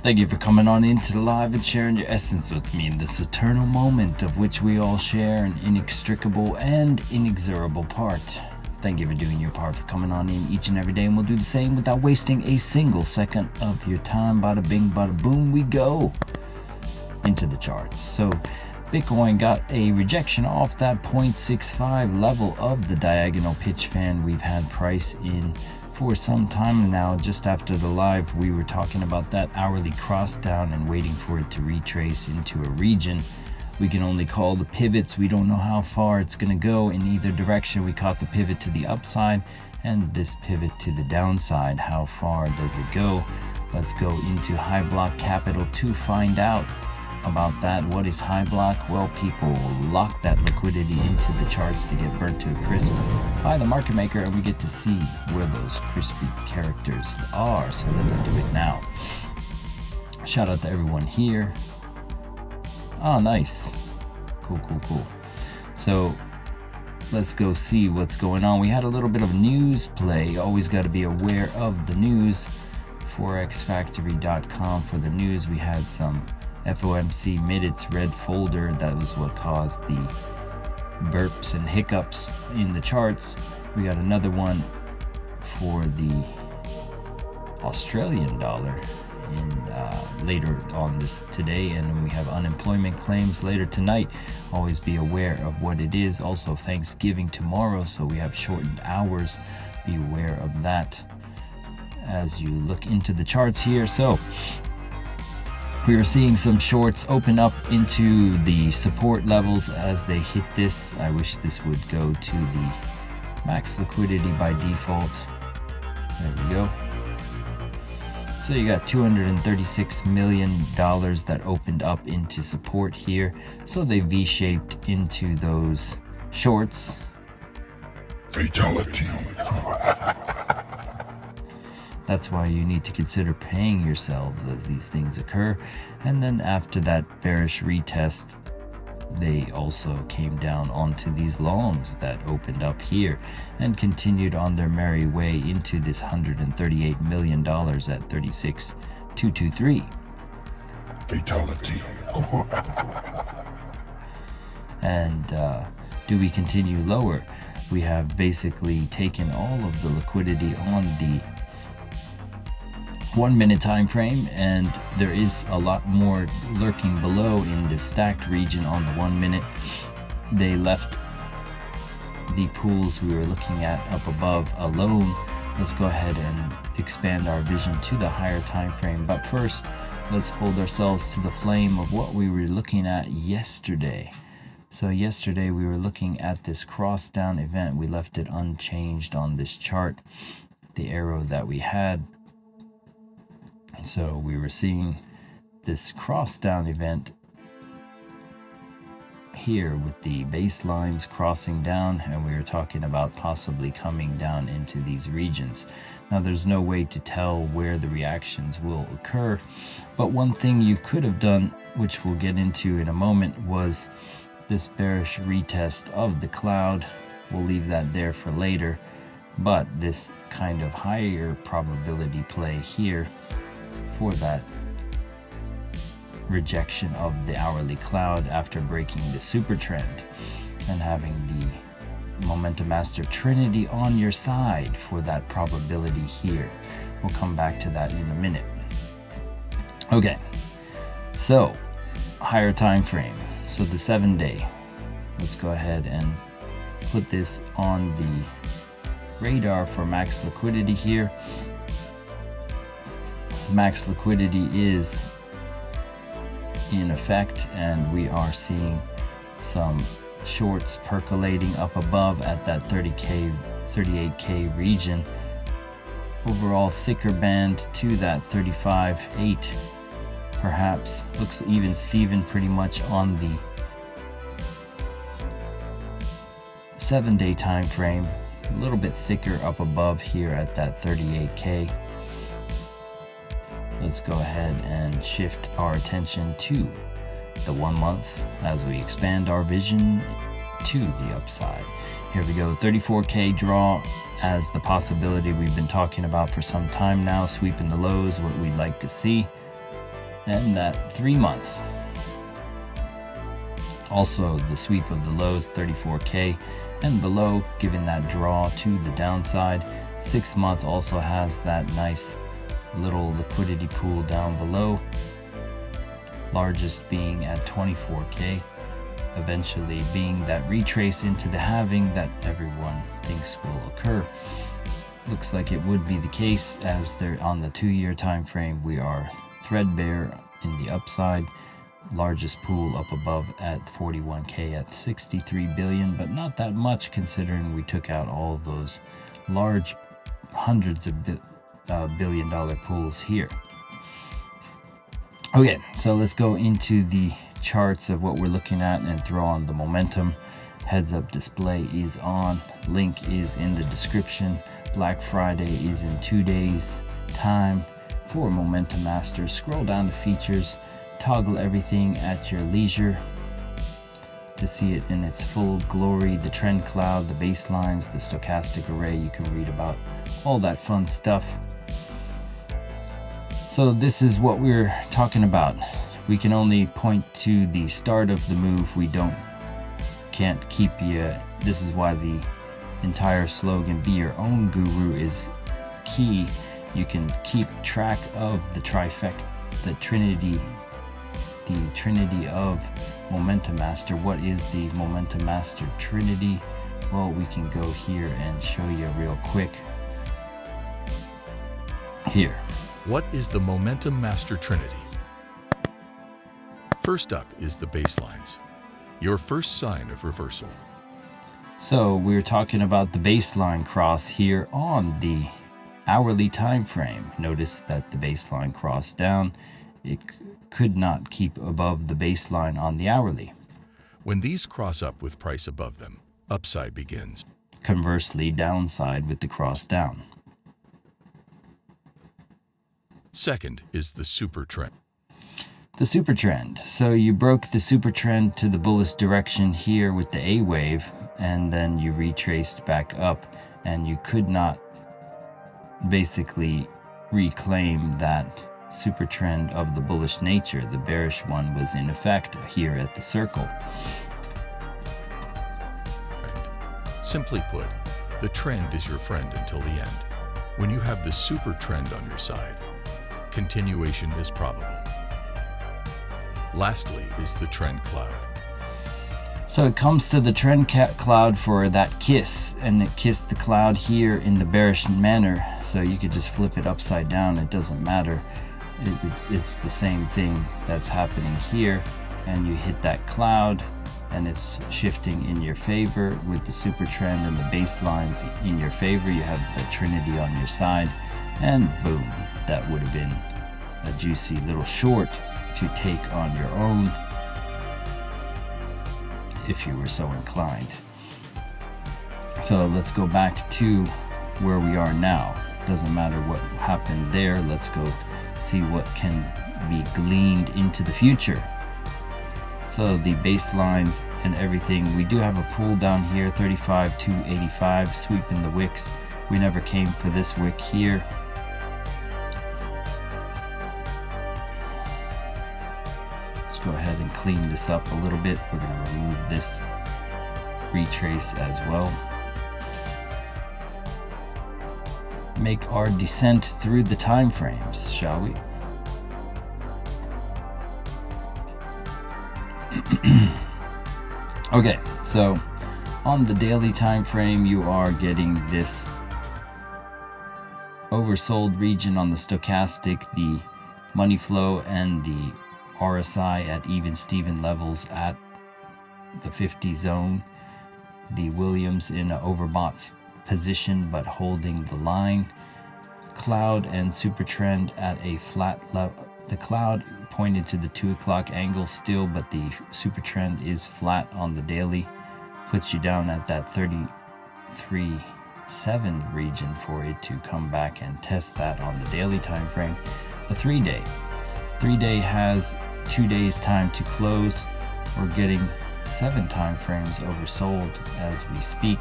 Thank you for coming on into the live and sharing your essence with me in this eternal moment of which we all share an inextricable and inexorable part. Thank you for doing your part, for coming on in each and every day, and we'll do the same without wasting a single second of your time. Bada bing, bada boom, we go into the charts. So Bitcoin got a rejection off that 0.65 level of the diagonal pitch fan we've had price in for some time now. Just after the live, we were talking about that hourly cross down and waiting for it to retrace into a region. We can only call the pivots. We don't know how far it's going to go in either direction. We caught the pivot to the upside and this pivot to the downside. How far does it go? Let's go into high block capital to find out about that. What is high block? Well, people lock that liquidity into the charts to get burnt to a crisp by the market maker, and we get to see where those crispy characters are. So let's do it now. Shout out to everyone here. Oh, nice. Cool. So let's go see what's going on. We had a little bit of news play. Always got to be aware of the news. forexfactory.com for the news. We had some FOMC minutes red folder. That was what caused the burps and hiccups in the charts. We got another one for the Australian dollar later on this today, and then we have unemployment claims later tonight. Always be aware of what it is. Also Thanksgiving tomorrow, so we have shortened hours. Be aware of that as you look into the charts here. So we are seeing some shorts open up into the support levels as they hit this. I wish this would go to the max liquidity by default. There we go. So you got $236 million that opened up into support here. So they V-shaped into those shorts. Fatality. That's why you need to consider paying yourselves as these things occur. And then after that bearish retest, they also came down onto these longs that opened up here and continued on their merry way into this $138 million at 36,223. Fatality. And do we continue lower? We have basically taken all of the liquidity on the 1 minute time frame, and there is a lot more lurking below in the stacked region on the 1 minute. They left the pools we were looking at up above alone. Let's go ahead and expand our vision to the higher time frame, but first let's hold ourselves to the flame of what we were looking at yesterday. So yesterday we were looking at this cross down event. We left it unchanged on this chart, the arrow that we had. So we were seeing this cross down event here with the baselines crossing down, and we were talking about possibly coming down into these regions. Now there's no way to tell where the reactions will occur, but one thing you could have done, which we'll get into in a moment, was this bearish retest of the cloud. We'll leave that there for later, but this kind of higher probability play here for that rejection of the hourly cloud after breaking the super trend and having the Momentum Master Trinity on your side for that probability here. We'll come back to that in a minute. Okay, so higher time frame, so the 7-day. Let's go ahead and put this on the radar for max liquidity here. Max liquidity is in effect, and we are seeing some shorts percolating up above at that 30k 38k region. Overall thicker band to that 35.8 perhaps. Looks even Steven pretty much on the 7-day time frame, a little bit thicker up above here at that 38k. Let's go ahead and shift our attention to the 1 month as we expand our vision to the upside. Here we go, 34k draw as the possibility we've been talking about for some time now, sweeping the lows, what we'd like to see. And that 3 month, also the sweep of the lows, 34k and below, giving that draw to the downside. 6 month also has that nice little liquidity pool down below, largest being at 24k, eventually being that retrace into the halving that everyone thinks will occur. Looks like it would be the case, as they're on the 2-year time frame. We are threadbare in the upside, largest pool up above at 41k at 63 billion, but not that much considering we took out all of those large hundreds of billion-dollar pools here. Okay, so let's go into the charts of what we're looking at and throw on the momentum. Heads up display is on, link is in the description. Black Friday is in 2 days time for Momentum Master. Scroll down to features, toggle everything at your leisure to see it in its full glory. The trend cloud, the baselines, the stochastic array, you can read about all that fun stuff. So this is what we're talking about. We can only point to the start of the move. We can't keep you. This is why the entire slogan, be your own guru, is key. You can keep track of the trifecta, the trinity of Momentum Master. What is the Momentum Master Trinity? Well, we can go here and show you real quick here. What is the Momentum Master Trinity? First up is the baselines, your first sign of reversal. So we're talking about the baseline cross here on the hourly time frame, notice that the baseline crossed down. It could not keep above the baseline on the hourly. When these cross up with price above them, upside begins. Conversely, downside with the cross down. Second is the super trend. The super trend. So you broke the super trend to the bullish direction here with the A wave, and then you retraced back up, and you could not basically reclaim that super trend of the bullish nature. The bearish one was in effect here at the circle. Simply put, the trend is your friend until the end. When you have the super trend on your side, continuation is probable. Lastly is the trend cloud. So it comes to the trend cloud for that kiss, and it kissed the cloud here in the bearish manner. So you could just flip it upside down, it doesn't matter. It's the same thing that's happening here, and you hit that cloud and it's shifting in your favor with the super trend and the baselines in your favor. You have the trinity on your side, and boom, that would have been a juicy little short to take on your own if you were so inclined. So let's go back to where we are now. Doesn't matter what happened there, let's go see what can be gleaned into the future. So the baselines and everything, we do have a pull down here, 35 to 85, sweeping the wicks. We never came for this wick here. Let's go ahead and clean this up a little bit. We're going to remove this retrace as well. Make our descent through the time frames, shall we? Okay, so on the daily time frame, you are getting this oversold region on the stochastic, the money flow and the RSI at even Steven levels at the 50 zone. The Williams in an overbought position but holding the line. Cloud and super trend at a flat level. The cloud pointed to the 2 o'clock angle still, but the super trend is flat on the daily. Puts you down at that 33.7 region for it to come back and test that on the daily time frame. The 3-day. 3-day has 2 days time to close. We're getting 7 time frames oversold as we speak.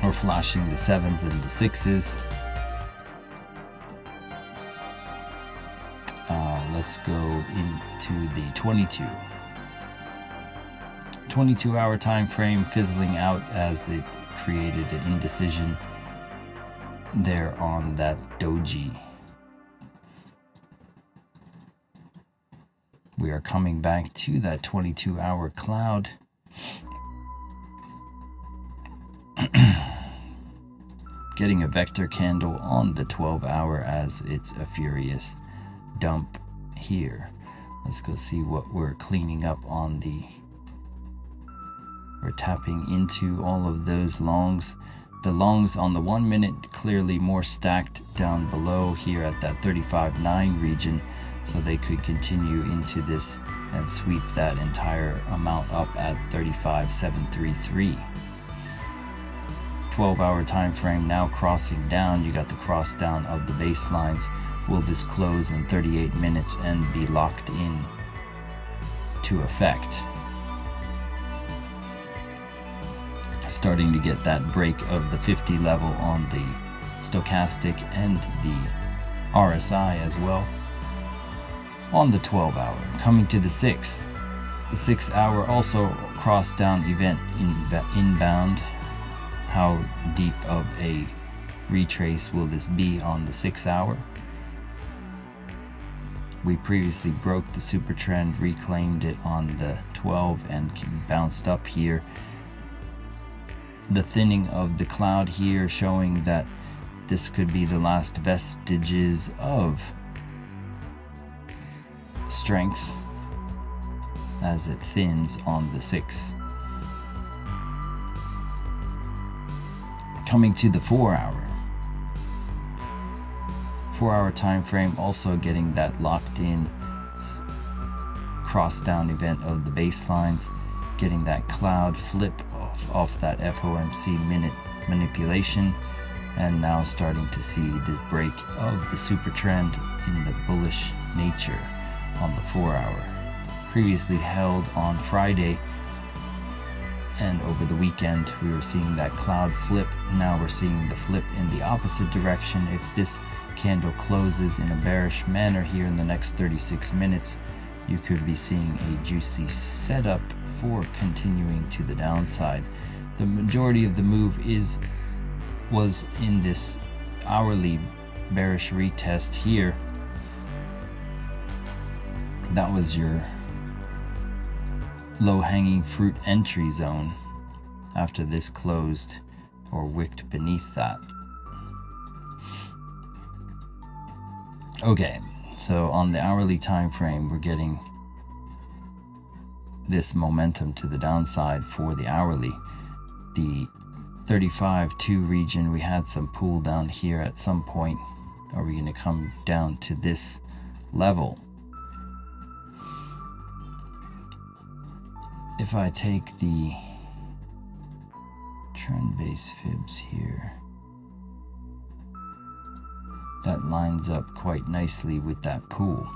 We're flashing the 7s and the 6s. Let's go into the 22-hour time frame, fizzling out as it created an indecision there on that doji. We are coming back to that 22-hour cloud. Getting a vector candle on the 12-hour as it's a furious dump here. Let's go see what we're cleaning up on the... We're tapping into all of those longs. The longs on the 1 minute clearly more stacked down below here at that 35.9 region, so they could continue into this and sweep that entire amount up at 35.733. 12-hour time frame now crossing down. You got the cross down of the baselines. Will this close in 38 minutes and be locked in to effect? Starting to get that break of the 50 level on the stochastic and the RSI as well. On the 12-hour, coming to the 6. The 6-hour also cross down event inbound. How deep of a retrace will this be on the 6-hour? We previously broke the super trend, reclaimed it on the 12 and bounced up here. The thinning of the cloud here showing that this could be the last vestiges of strength as it thins on the 6. Coming to the 4-hour. 4-hour time frame, also getting that locked in cross down event of the baselines, getting that cloud flip off that FOMC minute manipulation, and now starting to see the break of the super trend in the bullish nature on the 4-hour. Previously held on Friday, and over the weekend we were seeing that cloud flip. Now we're seeing the flip in the opposite direction. If this candle closes in a bearish manner here in the next 36 minutes, you could be seeing a juicy setup for continuing to the downside. The majority of the move was in this hourly bearish retest here. That was your low-hanging fruit entry zone after this closed or wicked beneath that. Okay, so on the hourly time frame, we're getting this momentum to the downside for the hourly. The 35.2 region, we had some pull down here at some point. Are we going to come down to this level? If I take the trend base fibs here, that lines up quite nicely with that pull.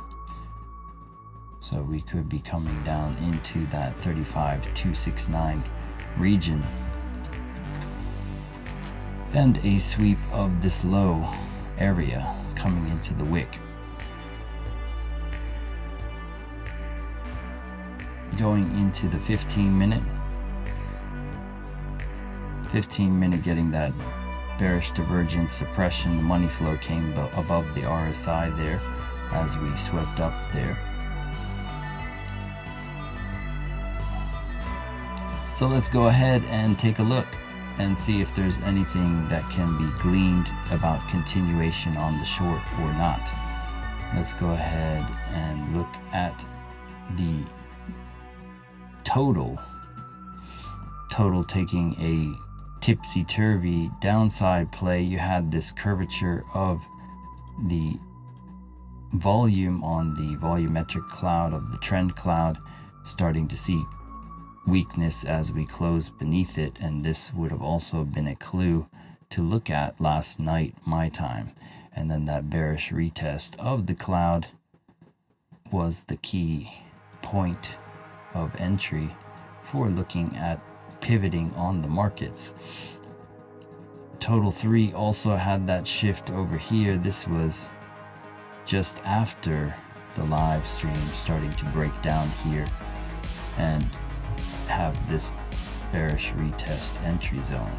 So we could be coming down into that 35.269 region, and a sweep of this low area coming into the wick. Going into the 15 minute, getting that bearish divergence suppression. The money flow came above the RSI there as we swept up there. So let's go ahead and take a look and see if there's anything that can be gleaned about continuation on the short or not. Let's go ahead and look at the total taking a tipsy-turvy downside play. You had this curvature of the volume on the volumetric cloud of the trend cloud, starting to see weakness as we closed beneath it, and this would have also been a clue to look at last night my time. And then that bearish retest of the cloud was the key point of entry for looking at pivoting on the markets. Total 3 also had that shift over here. This was just after the live stream starting to break down here and have this bearish retest entry zone.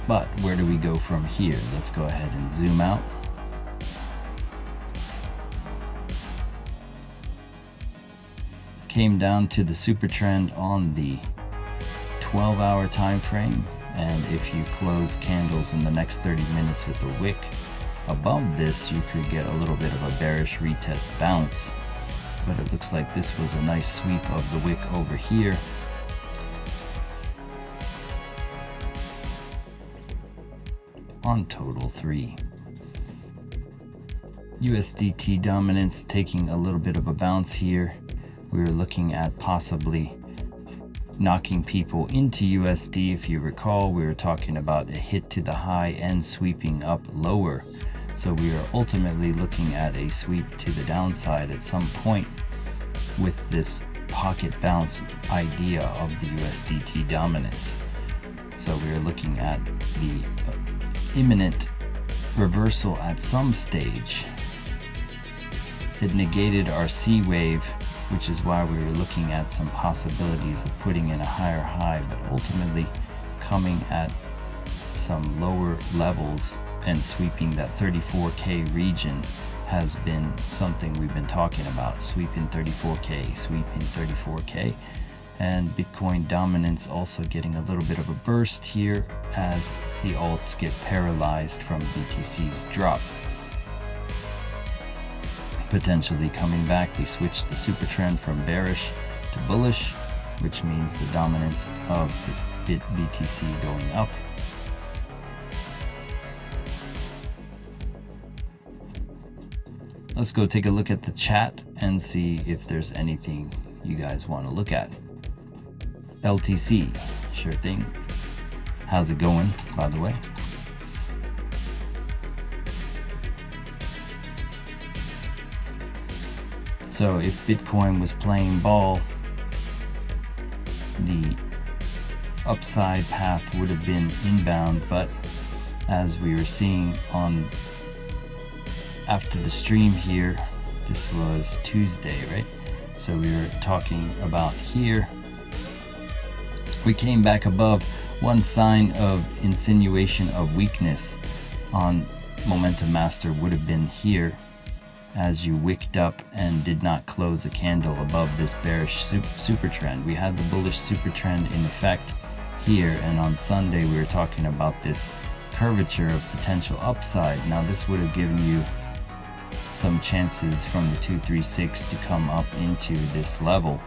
But where do we go from here? Let's go ahead and zoom out. Came down to the super trend on the 12-hour time frame, and if you close candles in the next 30 minutes with a wick above this, you could get a little bit of a bearish retest bounce. But it looks like this was a nice sweep of the wick over here. On total 3. USDT dominance taking a little bit of a bounce here. We were looking at possibly knocking people into USD. If you recall, we were talking about a hit to the high and sweeping up lower. So we are ultimately looking at a sweep to the downside at some point with this pocket bounce idea of the USDT dominance. So we are looking at the imminent reversal at some stage. It negated our C wave, which is why we were looking at some possibilities of putting in a higher high, but ultimately coming at some lower levels and sweeping that 34K region has been something we've been talking about. Sweeping 34K, and Bitcoin dominance also getting a little bit of a burst here as the alts get paralyzed from BTC's drop. Potentially coming back, we switched the super trend from bearish to bullish, which means the dominance of the BTC going up. Let's go take a look at the chat and see if there's anything you guys want to look at. LTC, sure thing. How's it going, by the way? So if Bitcoin was playing ball, the upside path would have been inbound, but as we were seeing on after the stream here, this was Tuesday, right? So we were talking about here, we came back above. One sign of insinuation of weakness on Momentum Master would have been here, as you wicked up and did not close a candle above this bearish super trend. We had the bullish super trend in effect here, and on Sunday we were talking about this curvature of potential upside. Now this would have given you some chances from the 236 to come up into this level,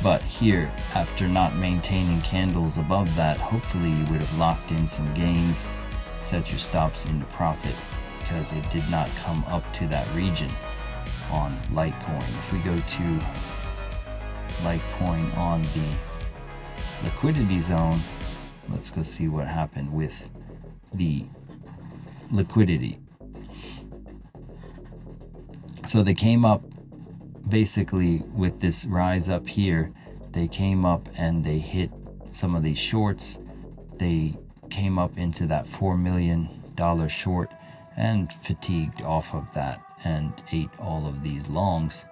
but here, after not maintaining candles above that, hopefully you would have locked in some gains, set your stops into profit, because it did not come up to that region on Litecoin. If we go to Litecoin on the liquidity zone, let's go see what happened with the liquidity. So they came up basically with this rise up here. They came up and they hit some of these shorts. They came up into that $4 million short and fatigued off of that and ate all of these longs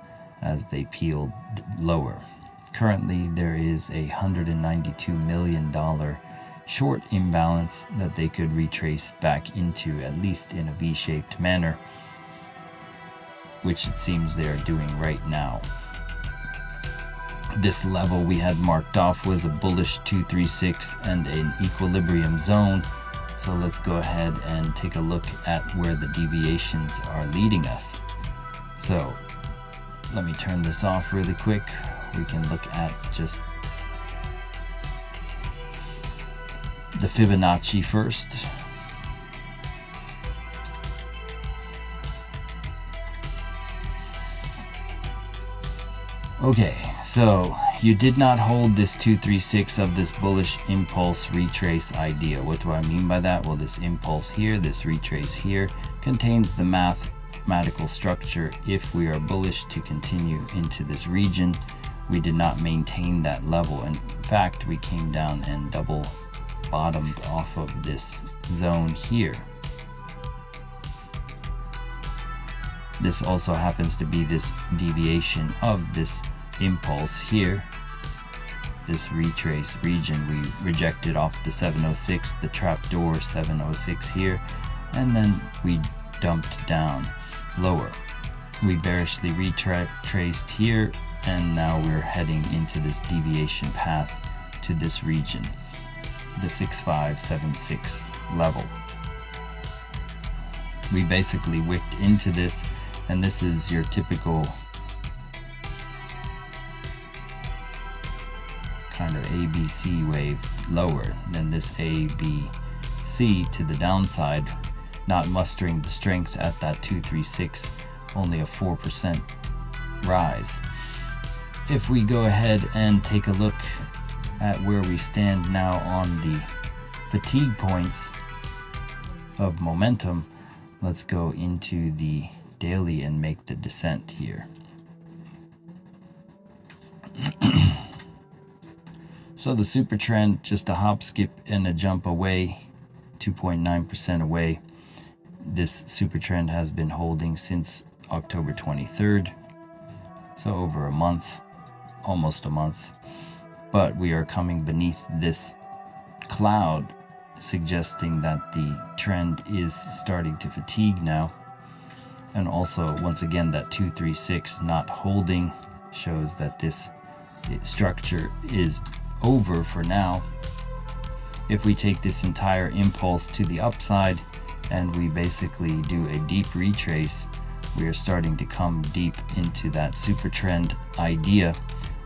as they peeled lower. Currently there is a $192 million short imbalance that they could retrace back into, at least in a V-shaped manner, which it seems they are doing right now. This level we had marked off was a bullish 236 and an equilibrium zone. So let's go ahead and take a look at where the deviations are leading us. So let me turn this off really quick. We can look at just the Fibonacci first. Okay, so you did not hold this 236 of this bullish impulse retrace idea. What do I mean by that? Well, this impulse here, this retrace here, contains the mathematical structure. If we are bullish to continue into this region, we did not maintain that level. In fact, we came down and double bottomed off of this zone here. This also happens to be this deviation of this impulse here, this retrace region. We rejected off the 706, the trapdoor 706 here, and then we dumped down lower. We bearishly retraced here, and now we're heading into this deviation path to this region, the 6576 level. We basically wicked into this, and this is your typical kind of ABC wave, lower than this ABC to the downside, not mustering the strength at that 236, only a 4% rise. If we go ahead and take a look at where we stand now on the fatigue points of momentum, let's go into the daily and make the descent here. So the super trend, just a hop, skip, and a jump away, 2.9% away. This super trend has been holding since October 23rd, so over a month, almost a month. But we are coming beneath this cloud, suggesting that the trend is starting to fatigue now. And also, once again, that 236 not holding shows that this structure is over for now. If we take this entire impulse to the upside and we basically do a deep retrace, we are starting to come deep into that super trend idea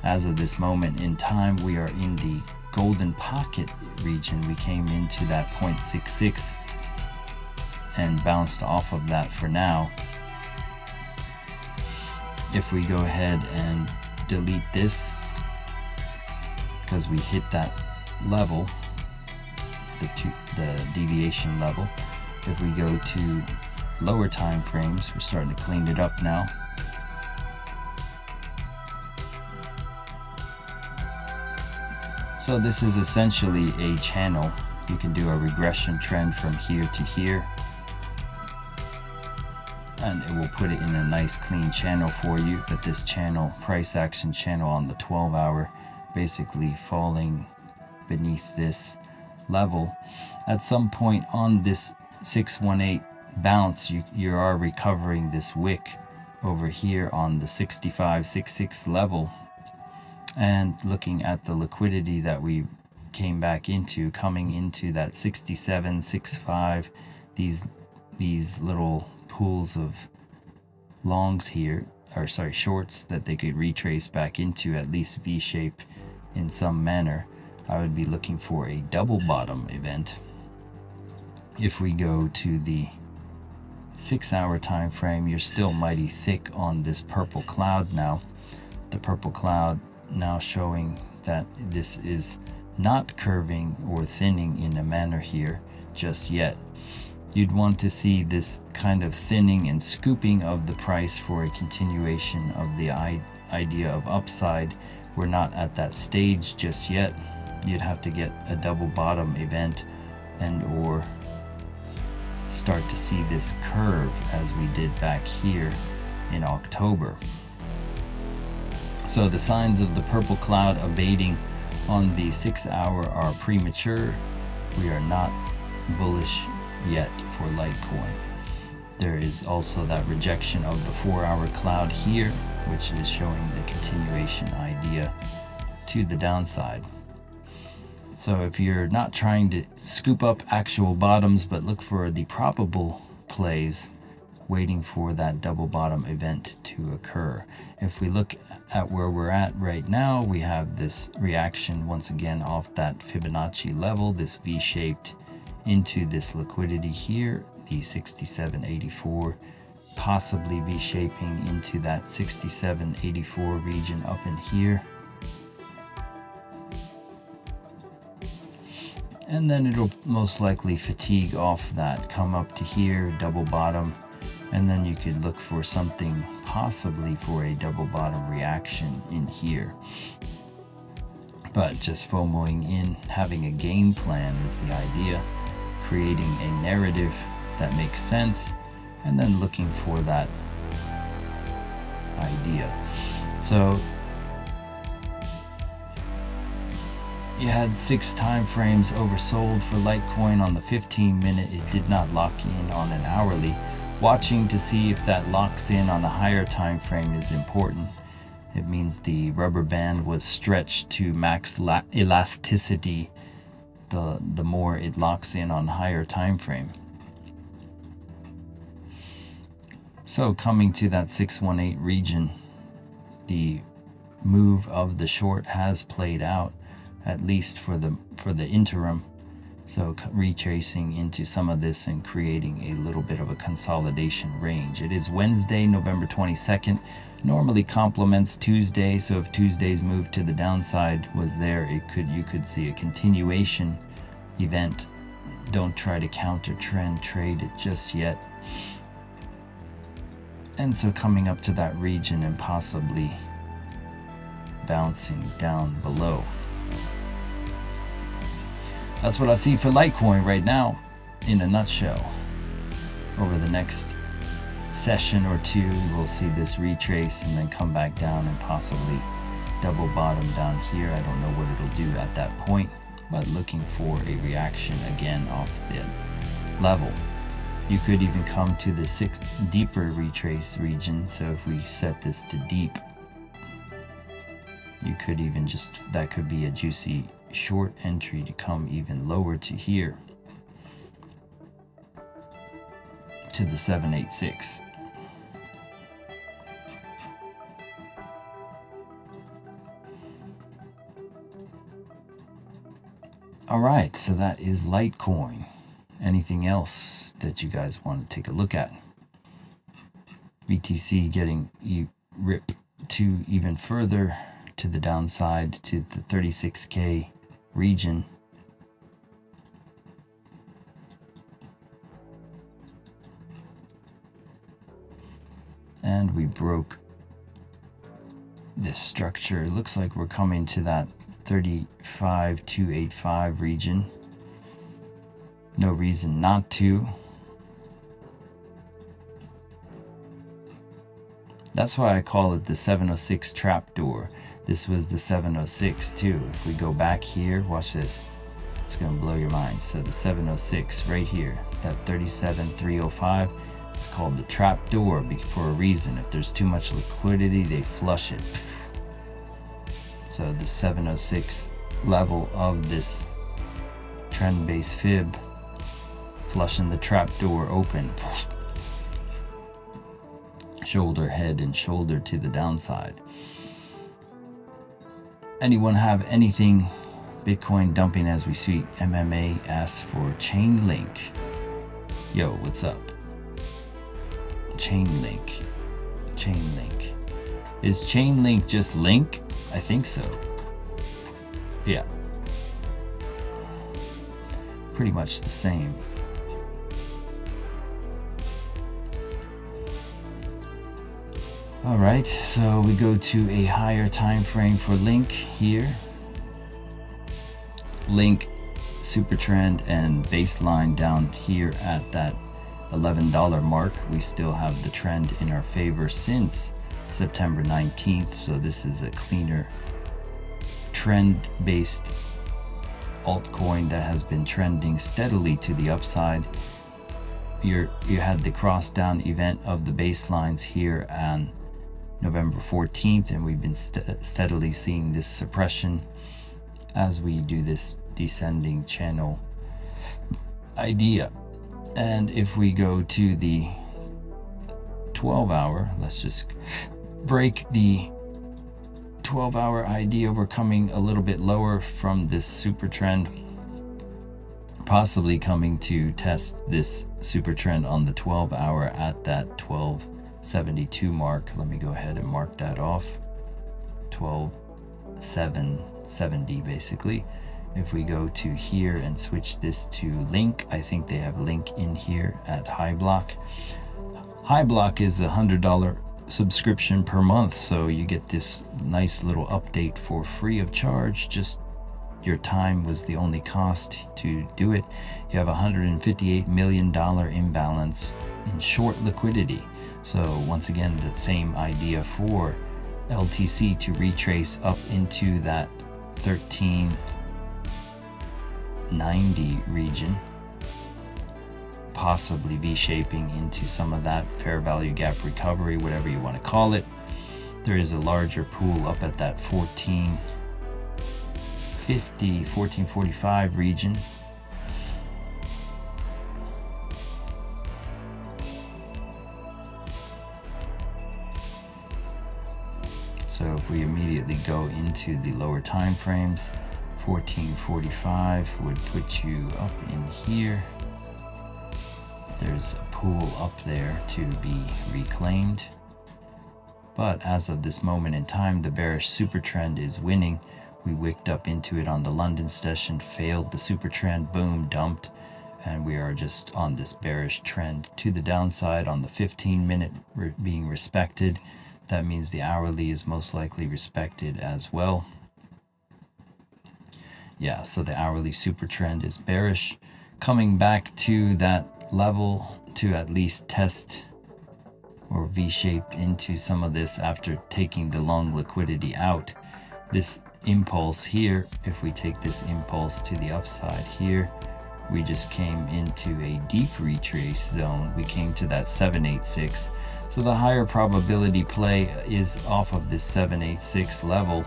As of this moment in time, we are in the golden pocket region. We came into that 0.66 and bounced off of that for now. If we go ahead and delete this, because we hit that level, the deviation level. If we go to lower time frames, we're starting to clean it up now. So this is essentially a channel. You can do a regression trend from here to here, and it will put it in a nice clean channel for you. But this channel, price action channel on the 12-hour, basically falling beneath this level. At some point on this 618 bounce, you are recovering this wick over here on the 65.66 level. And looking at the liquidity that we came back into, coming into that 67.65, these little pools of longs here, or sorry, shorts that they could retrace back into at least V-shape in some manner. I would be looking for a double bottom event. If we go to the 6-hour time frame, you're still mighty thick on this purple cloud now. The purple cloud now showing that this is not curving or thinning in a manner here just yet. You'd want to see this kind of thinning and scooping of the price for a continuation of the idea of upside. We're not at that stage just yet. You'd have to get a double bottom event and or start to see this curve as we did back here in October. So the signs of the purple cloud abating on the 6-hour are premature. We are not bullish yet for Litecoin. There is also that rejection of the 4-hour cloud here, which is showing the continuation idea to the downside. So if you're not trying to scoop up actual bottoms, but look for the probable plays, waiting for that double bottom event to occur. If we look at where we're at right now, we have this reaction once again off that Fibonacci level, this V-shaped into this liquidity here, the 67.84, possibly V-shaping into that 67.84 region up in here. And then it'll most likely fatigue off that, come up to here, double bottom, and then you could look for something possibly for a double bottom reaction in here. But just FOMOing in, having a game plan is the idea, creating a narrative that makes sense, and then looking for that idea. So you had 6 time frames oversold for Litecoin on the 15-minute. It did not lock in on an hourly. Watching to see if that locks in on a higher time frame is important. It means the rubber band was stretched to max elasticity the more it locks in on higher time frame. So coming to that 618 region, the move of the short has played out, at least for the interim. So retracing into some of this and creating a little bit of a consolidation range. It is Wednesday, November 22nd. Normally complements Tuesday, so if Tuesday's move to the downside was there, you could see a continuation event. Don't try to counter trend trade it just yet. And so coming up to that region and possibly bouncing down below. That's what I see for Litecoin right now, in a nutshell. Over the next session or two, we'll see this retrace and then come back down and possibly double bottom down here. I don't know what it'll do at that point, but looking for a reaction again off the level. You could even come to the deeper retrace region. So if we set this to deep, you could even that could be a juicy short entry to come even lower to here, to the 786. All right, so that is Litecoin. Anything else that you guys want to take a look at? BTC getting ripped to even further to the downside to the 36K region. And we broke this structure. It looks like we're coming to that 35,285 region. No reason not to. That's why I call it the 706 trapdoor. This was the 706 too. If we go back here, watch this. It's gonna blow your mind. So the 706 right here, that 37,305, it's called the trapdoor for a reason. If there's too much liquidity, they flush it. So the 706 level of this trend-based fib, flushing the trapdoor open. Shoulder, head, and shoulder to the downside. Anyone have anything? Bitcoin dumping as we speak. MMA asks for Chainlink. Yo, what's up? Chainlink. Chainlink. Is Chainlink just link? I think so. Yeah. Pretty much the same. All right, so we go to a higher time frame for Link here. Link, super trend, and baseline down here at that $11 mark. We still have the trend in our favor since September 19th, so this is a cleaner trend-based altcoin that has been trending steadily to the upside. You had the cross down event of the baselines here on November 14th, and we've been steadily seeing this suppression as we do this descending channel idea. And if we go to the 12-hour, let's just break the 12-hour idea. We're coming a little bit lower from this super trend, possibly coming to test this super trend on the 12-hour at that 1272 mark. Let me go ahead and mark that off. 12,770 basically. If we go to here and switch this to Link, I think they have Link in here at High Block. High Block is $100 subscription per month, so you get this nice little update for free of charge. Just your time was the only cost to do it. You have $158 million imbalance in short liquidity. So once again, the same idea for LTC to retrace up into that 1390 region, possibly V-shaping into some of that fair value gap recovery, whatever you want to call it. There is a larger pool up at that 1450, 1445 region. So if we immediately go into the lower time frames, 1445 would put you up in here. There's a pool up there to be reclaimed. But as of this moment in time, the bearish super trend is winning. We wicked up into it on the London session, failed the super trend, boom, dumped, and we are just on this bearish trend to the downside on the 15-minute being respected. That means the hourly is most likely respected as well. Yeah, so the hourly super trend is bearish, coming back to that level to at least test or V-shaped into some of this after taking the long liquidity out. This impulse here, if we take this impulse to the upside here, we just came into a deep retrace zone. We came to that 786. So the higher probability play is off of this 786 level.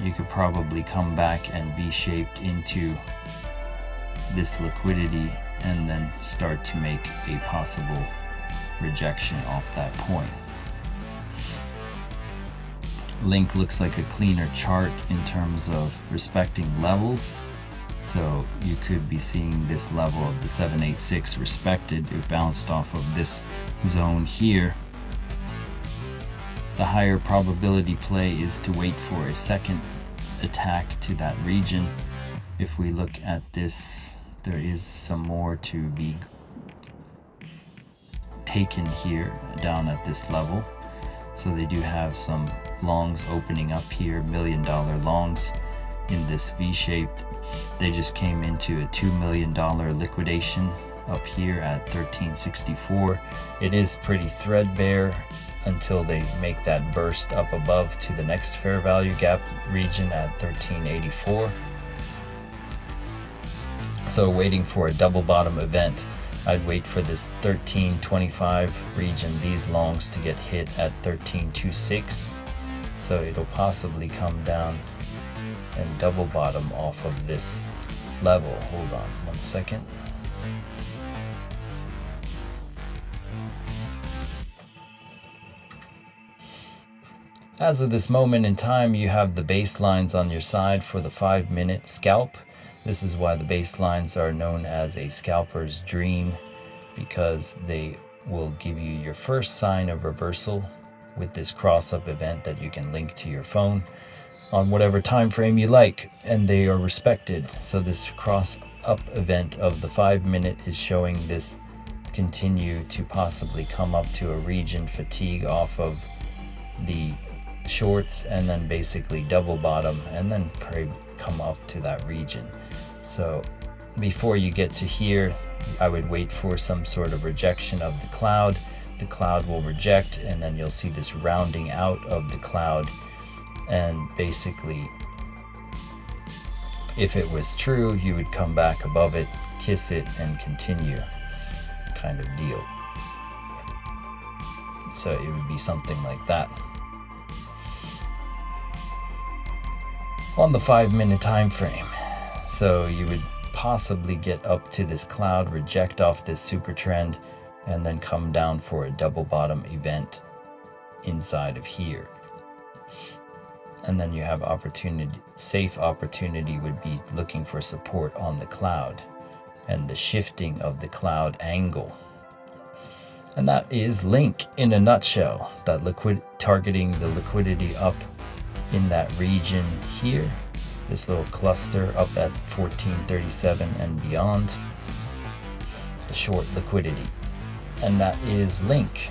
You could probably come back and V-shaped into this liquidity and then start to make a possible rejection off that point. Link looks like a cleaner chart in terms of respecting levels. So you could be seeing this level of the 786 respected. It bounced off of this zone here. The higher probability play is to wait for a second attack to that region. If we look at this, there is some more to be taken here down at this level. So they do have some longs opening up here, $1 million longs in this V shape. They just came into a $2 million liquidation up here at 1364. It is pretty threadbare until they make that burst up above to the next fair value gap region at 1384. So waiting for a double bottom event, I'd wait for this 1325 region, these longs to get hit at 1326. So it'll possibly come down and double bottom off of this level. Hold on 1 second. As of this moment in time, you have the baselines on your side for the 5-minute scalp. This is why the baselines are known as a scalper's dream, because they will give you your first sign of reversal with this cross-up event that you can link to your phone on whatever time frame you like, and they are respected. So this cross-up event of the 5-minute is showing this continue to possibly come up to a region fatigue off of the shorts, and then basically double bottom and then come up to that region. So before you get to here, I would wait for some sort of rejection of the cloud. The cloud will reject, and then you'll see this rounding out of the cloud, and basically if it was true, you would come back above it, kiss it, and continue kind of deal. So it would be something like that. On the 5-minute time frame, so you would possibly get up to this cloud, reject off this super trend, and then come down for a double bottom event inside of here. And then you have opportunity, safe opportunity would be looking for support on the cloud and the shifting of the cloud angle. And that is Link in a nutshell, that targeting the liquidity up in that region here, this little cluster up at 1437 and beyond, the short liquidity. And that is Link.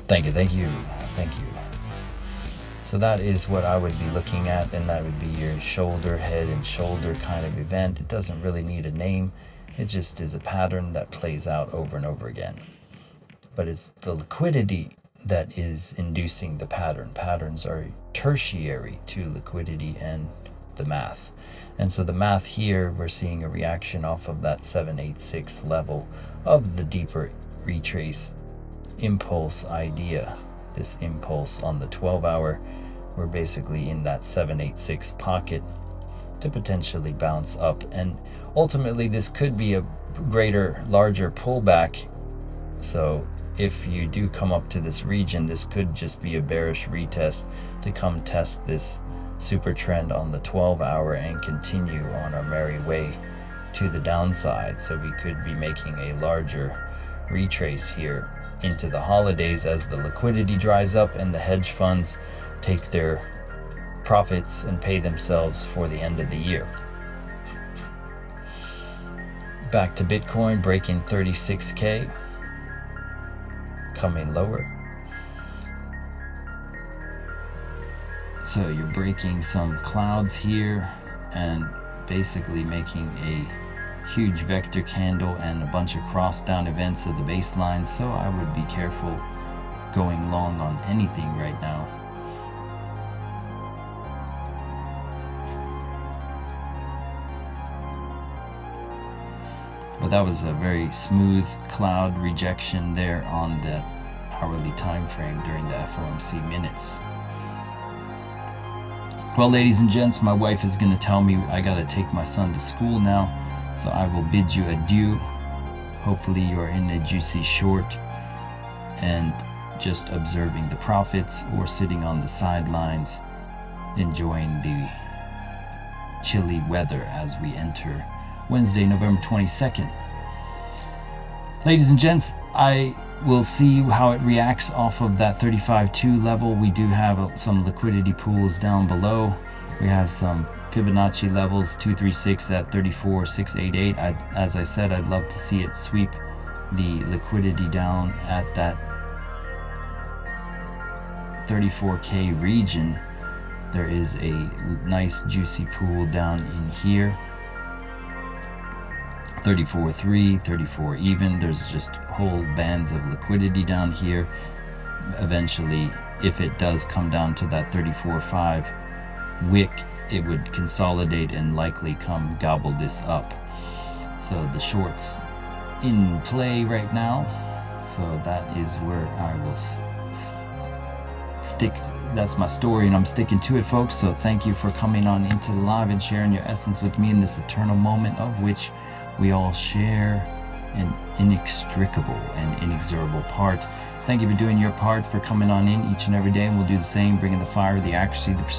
Thank you. So that is what I would be looking at, and that would be your shoulder, head and shoulder kind of event. It doesn't really need a name. It just is a pattern that plays out over and over again. But it's the liquidity that is inducing the pattern. Patterns are tertiary to liquidity and the math. And so the math here, we're seeing a reaction off of that 786 level of the deeper retrace impulse idea. This impulse on the 12-hour, we're basically in that 786 pocket to potentially bounce up. And ultimately this could be a larger pullback. So if you do come up to this region, this could just be a bearish retest to come test this super trend on the 12-hour and continue on our merry way to the downside. So we could be making a larger retrace here into the holidays as the liquidity dries up and the hedge funds take their profits and pay themselves for the end of the year. Back to Bitcoin, breaking 36K, coming lower. So you're breaking some clouds here and basically making a huge vector candle and a bunch of cross down events of the baseline. So I would be careful going long on anything right now. But that was a very smooth cloud rejection there on the hourly time frame during the FOMC minutes. Well, ladies and gents, my wife is going to tell me I got to take my son to school now, so I will bid you adieu. Hopefully you are in a juicy short and just observing the profits, or sitting on the sidelines enjoying the chilly weather as we enter Wednesday, November 22nd. Ladies and gents, I will see how it reacts off of that 35.2 level. We do have some liquidity pools down below. We have some Fibonacci levels, 236 at 34,688. As I said, I'd love to see it sweep the liquidity down at that 34K region. There is a nice juicy pool down in here, 34.3, 34 even. There's just whole bands of liquidity down here. Eventually, if it does come down to that 34.5 wick, it would consolidate and likely come gobble this up. So the shorts in play right now. So that is where I will stick. That's my story, and I'm sticking to it, folks. So thank you for coming on into the live and sharing your essence with me in this eternal moment of which we all share an inextricable and inexorable part. Thank you for doing your part, for coming on in each and every day, and we'll do the same, bringing the fire, the accuracy, the precision.